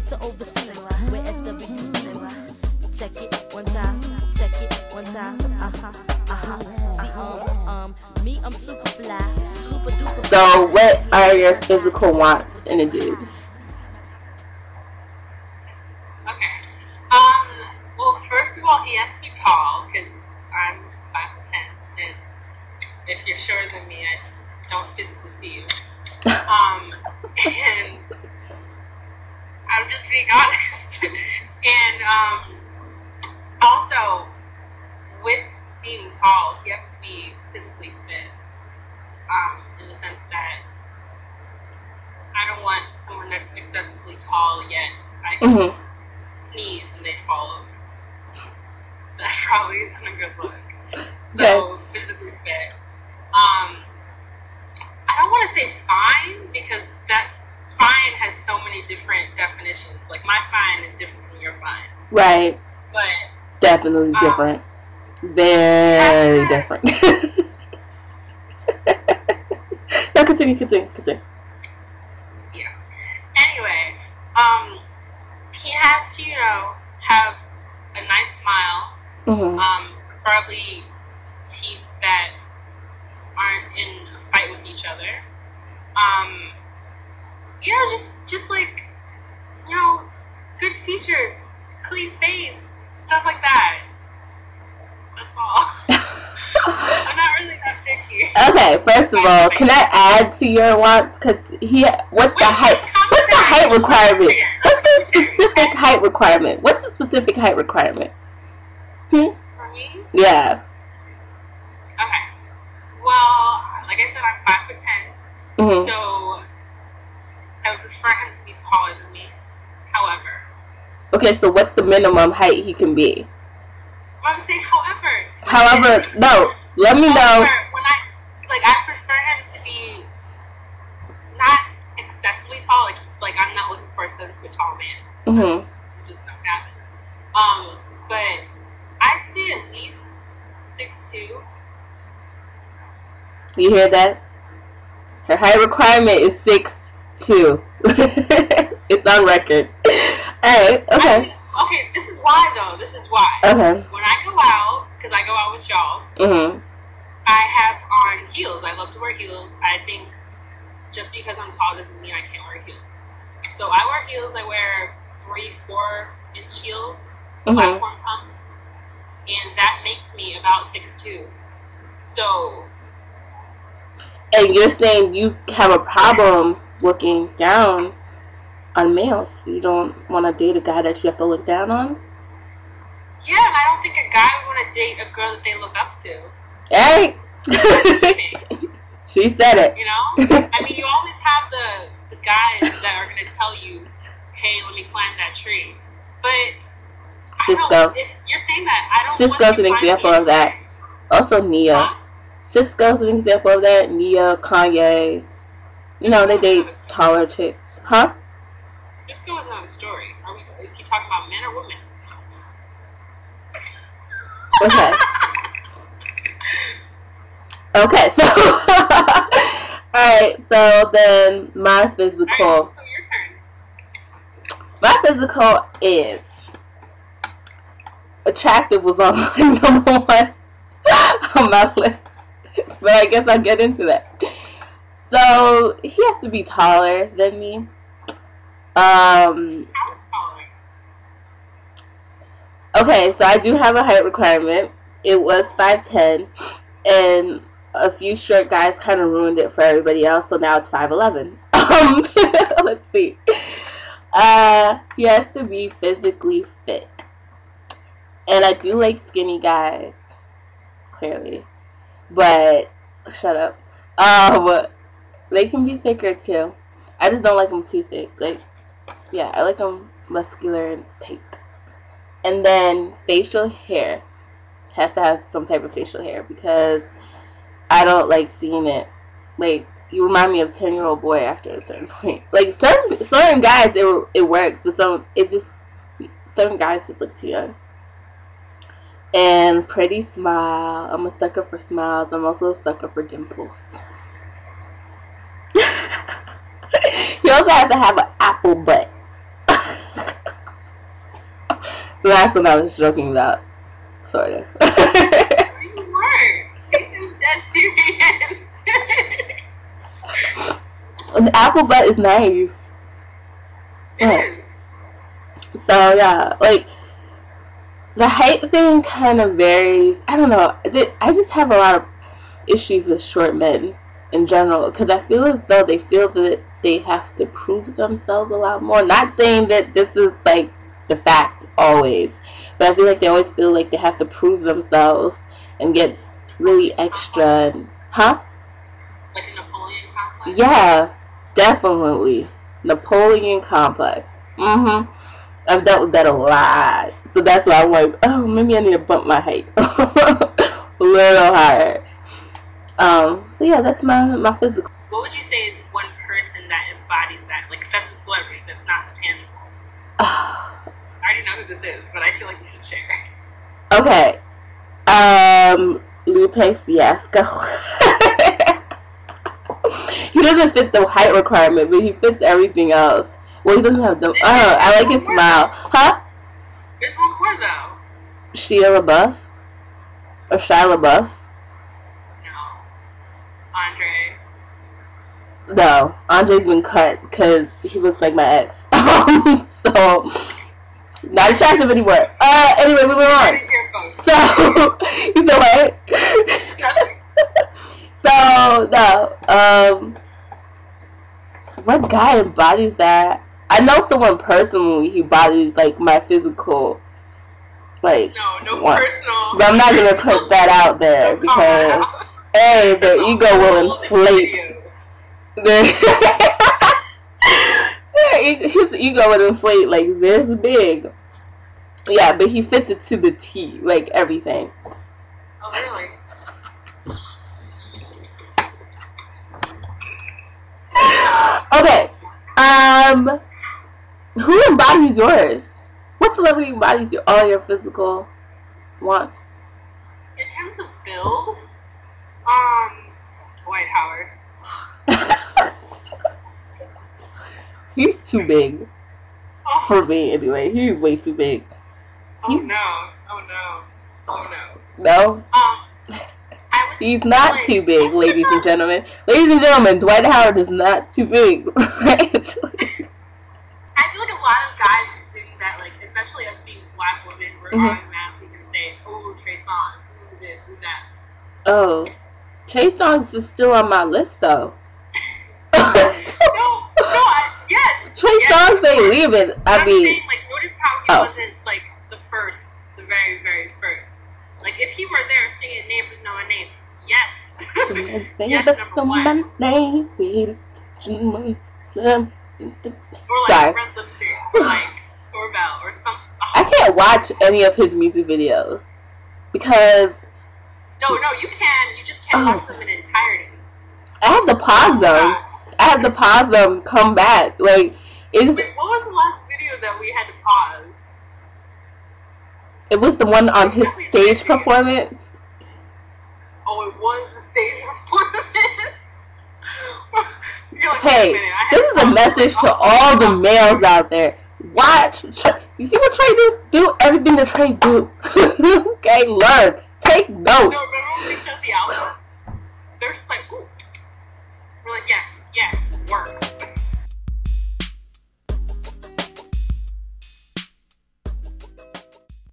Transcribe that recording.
to overseas. Where SWBs. Check it one time. Check it one time. See, me, I'm super fly, super duper. So, what are your physical wants in a dude? Okay. Well, first of all, he has to be tall because I'm 5'10", and if you're shorter than me, I don't physically see you. And I'm just being honest. And also, with being tall, he has to be physically fit. In the sense that I don't want someone that's excessively tall yet I can sneeze and they fall over. That probably isn't a good look. So physically fit. I don't want to say fine because that fine has so many different definitions. Like my fine is different from your fine. Right. But definitely different. Very different. No, continue. Yeah. Anyway, he has to, have a nice smile. Preferably teeth that aren't in a fight with each other. Just like, good features, clean face, stuff like that. That's all. I'm not really that picky. Okay, first of all, can I add to your wants? Because what's the height requirement? What's the specific height requirement? What's the specific height requirement? For me? Yeah. Okay. Well, like I said, I'm 5'10", so I would prefer him to be taller than me. However. Okay, so what's the minimum height he can be? I'm saying, however. No. Let me know. When I prefer him to be not excessively tall. Like I'm not looking for a 7-foot tall man. It just don't happen. But I'd say at least 6'2". You hear that? Her height requirement is 6'2". It's on record. Alright, okay. Okay, this is why though. This is why. Okay. When I go out, because I go out with y'all, I have on heels. I love to wear heels. I think just because I'm tall doesn't mean I can't wear heels. So I wear heels. I wear 3-4 inch heels, platform pump, and that makes me about 6'2". So. And you're saying you have a problem looking down on males? You don't want to date a guy that you have to look down on? Yeah, and I don't think a guy would want to date a girl that they look up to. Hey! She said it. I mean, you always have the guys that are going to tell you, hey, let me climb that tree. But Cisco. If you're saying that, I don't Cisco's an example of that. Also Nia. Huh? Cisco's an example of that. Nia, Kanye. They date taller chicks. Huh? Cisco is another story. Is he talking about men or women? Okay. Okay, so alright, so then my physical. Alright, so your turn. My physical is attractive was on my number one on my list. But I guess I'll get into that. So he has to be taller than me. How taller? Okay, so I do have a height requirement. It was 5'10", and a few short guys kind of ruined it for everybody else, so now it's 5'11". Let's see. He has to be physically fit. And I do like skinny guys, clearly. But, shut up. They can be thicker too. I just don't like them too thick. I like them muscular and tight. And then facial hair. Has to have some type of facial hair because I don't like seeing it. You remind me of 10-year-old boy after a certain point. Certain guys it works, but certain guys just look too young. And pretty smile. I'm a sucker for smiles. I'm also a sucker for dimples. He also has to have an apple butt. The last one I was joking about, sort of. You weren't. She's dead serious. The apple butt is nice. It is. So yeah, like the height thing kind of varies. I don't know. I just have a lot of issues with short men in general because I feel as though they feel that they have to prove themselves a lot more. Not saying that this is like the fact always, but I feel like they always feel like they have to prove themselves and get really extra. Huh? Like a Napoleon complex? Yeah, definitely. Napoleon complex. I've dealt with that a lot. So that's why I'm like, oh, maybe I need to bump my height a little higher. So yeah, that's my physical. What would you say is one person that embodies that? Like, that's a celebrity, that's not tangible. I already know who this is, but I feel like you should share. Okay. Lupe Fiasco. He doesn't fit the height requirement, but he fits everything else. Well, he doesn't have the. Oh, I like his smile. Huh? There's one more though. Shia LaBeouf? Or Shia LaBeouf? No. Andre. No, Andre's been cut because he looks like my ex. So, not attractive anymore. Anyway, moving on. So, you said what? So, no, what guy embodies that? I know someone personally who embodies, like, my physical, like, no one. personal. But I'm not going to put that out there because, hey, the ego will inflate. His ego would inflate, like, this big. Yeah, but he fits it to the T, like, everything. Oh, really? Okay. Who embodies yours? What celebrity embodies all your physical wants? In terms of build, Dwight Howard. He's too big. Oh. For me, anyway. He's way too big. Oh no. Oh no. Oh no. No? He's not too big, ladies and gentlemen. Ladies and gentlemen, Dwight Howard is not too big. Actually. I feel like a lot of guys think that, like, especially us being black women, we're automatically going to say, oh, Trey Songz, who this, who that. Oh. Trey Songz is still on my list, though. Trey Songz ain't leaving. I mean, saying, like, notice how he wasn't, like, the very, very first. Like, if he were there singing Neighbors Know My Name, yes. Yes, number one. Or, like, Sorry. Rent the Street, or, like, Doorbell, or something. Oh. I can't watch any of his music videos because... No, you can. You just can't watch them in entirety. I have to pause them. I have to pause them, come back. Like, it's... Wait, what was the last video that we had to pause? It was the one on his stage performance. Oh, it was the stage performance? Like, hey, this is a message to all the males out there. Watch. You see what Trey do? Do everything that Trey do. Okay, learn. Take notes. No, remember when we showed the album? They're just like, ooh.